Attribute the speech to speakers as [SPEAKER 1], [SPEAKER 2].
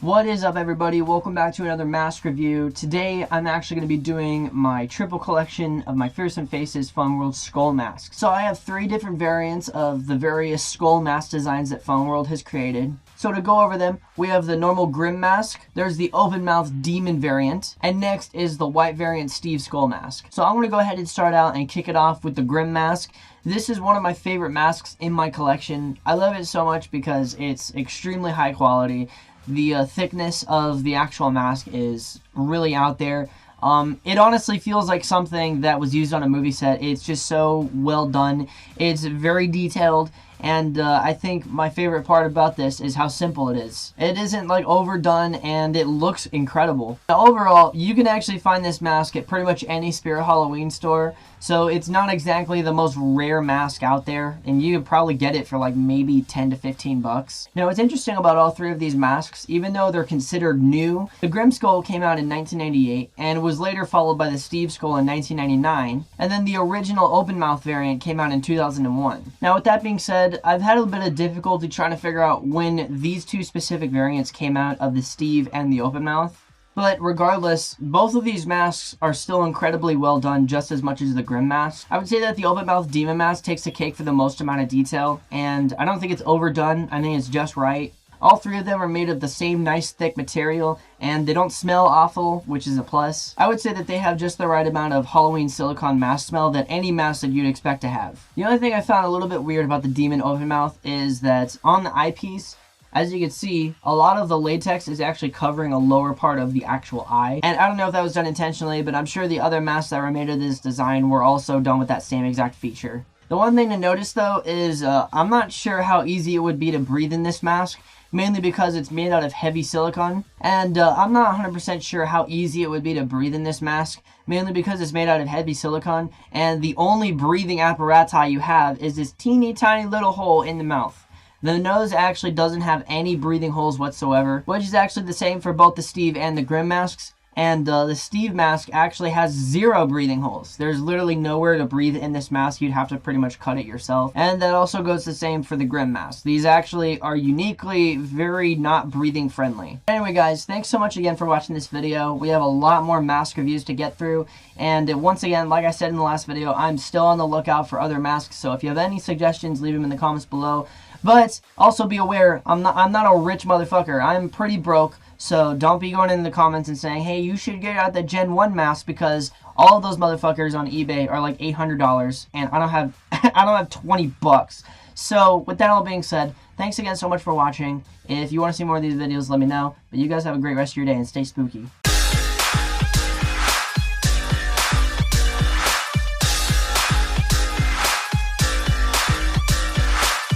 [SPEAKER 1] What is up, everybody? Welcome back to another mask review. Today I'm actually going to be doing my triple collection of my Fearsome Faces Fun World skull masks. So I have 3 different variants of the various skull mask designs that Fun World has created. So to go over them, we have the normal Grim mask, there's the open mouth demon variant, and next is the white variant Steve skull mask. So I'm going to go ahead and start out and kick it off with the Grim mask. This is one of my favorite masks in my collection. I love it so much because it's extremely high quality. The thickness of the actual mask is really out there. It honestly feels like something that was used on a movie set. It's just so well done. It's very detailed. And I think my favorite part about this is how simple it is. It isn't like overdone and it looks incredible. Now, overall, you can actually find this mask at pretty much any Spirit Halloween store. So it's not exactly the most rare mask out there, and you could probably get it for like maybe 10 to 15 bucks. Now, what's interesting about all 3 of these masks, even though they're considered new, the Grim Skull came out in 1998 and was later followed by the Steve Skull in 1999, and then the original open mouth variant came out in 2001. Now, with that being said, I've had a bit of difficulty trying to figure out when these 2 specific variants came out of the Steve and the open mouth. But regardless, both of these masks are still incredibly well done, just as much as the Grim mask. I would say that the open mouth demon mask takes the cake for the most amount of detail, and I don't think it's overdone. I think it's just right. All 3 of them are made of the same nice thick material, and they don't smell awful, which is a plus. I would say that they have just the right amount of Halloween silicone mask smell that any mask that you'd expect to have. The only thing I found a little bit weird about the demon open mouth is that on the eyepiece, as you can see, a lot of the latex is actually covering a lower part of the actual eye. And I don't know if that was done intentionally, but I'm sure the other masks that were made of this design were also done with that same exact feature. The one thing to notice, though, is I'm not sure how easy it would be to breathe in this mask, mainly because it's made out of heavy silicone. And I'm not 100% sure how easy it would be to breathe in this mask, mainly because it's made out of heavy silicone, and the only breathing apparatus you have is this teeny tiny little hole in the mouth. The nose actually doesn't have any breathing holes whatsoever, which is actually the same for both the Steve and the Grim masks. And the Steve mask actually has 0 breathing holes. There's literally nowhere to breathe in this mask. You'd have to pretty much cut it yourself. And that also goes the same for the Grim mask. These actually are uniquely very not breathing friendly. Anyway, guys, thanks so much again for watching this video. We have a lot more mask reviews to get through. And once again, like I said in the last video, I'm still on the lookout for other masks. So if you have any suggestions, leave them in the comments below. But also be aware, I'm not a rich motherfucker. I'm pretty broke. So don't be going in the comments and saying, hey, you should get out the Gen 1 mask because all of those motherfuckers on eBay are like $800 and I don't have I don't have 20 bucks. So with that all being said, thanks again so much for watching. If you want to see more of these videos, let me know. But you guys have a great rest of your day and stay spooky.